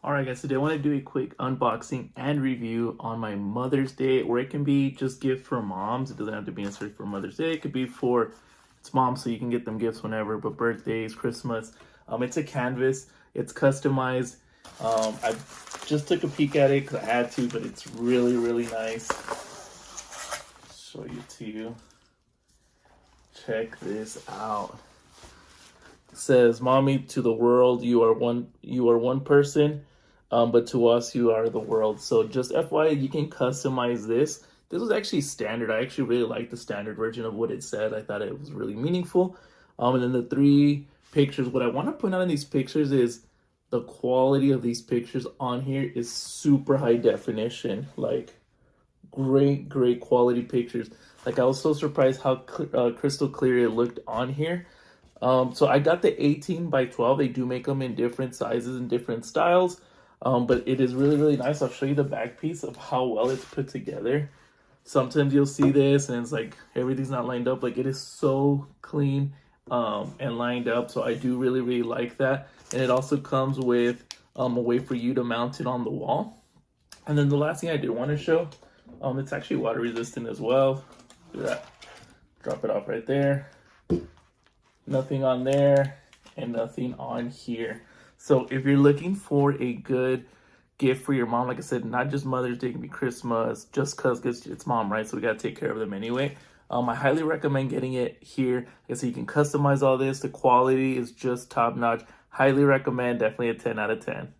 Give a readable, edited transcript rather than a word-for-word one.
All right, guys, today I want to do a quick unboxing and review on my Mother's Day, or it can be just gift for moms. It doesn't have to be necessarily for Mother's Day. It could be for its mom, so you can get them gifts whenever, but birthdays, Christmas. It's a canvas. It's customized. I just took a peek at it because I had to, but it's really, really nice. Show you to you. Check this out. It says, "Mommy, to the world, you are one person. But to us, you are the world." So just FYI, you can customize this. This was actually standard. I actually really liked the standard version of what it said. I thought it was really meaningful. And then the three pictures, what I want to point out in these pictures is the quality of these pictures on here is super high definition. Like great quality pictures. Like I was so surprised how crystal clear it looked on here. So I got the 18 by 12. They do make them in different sizes and different styles. But it is really, really nice. I'll show you the back piece of how well it's put together. Sometimes you'll see this and it's like everything's not lined up. Like it is so clean and lined up. So I do really, really like that. And it also comes with a way for you to mount it on the wall. And then the last thing I did want to show, it's actually water resistant as well. Do that. Drop it off right there. Nothing on there and nothing on here. So if you're looking for a good gift for your mom, like I said, not just Mother's Day, it can be Christmas, just because it's mom, right? So we got to take care of them anyway. I highly recommend getting it here. Like I said, you can customize all this. The quality is just top notch. Highly recommend, definitely a 10 out of 10.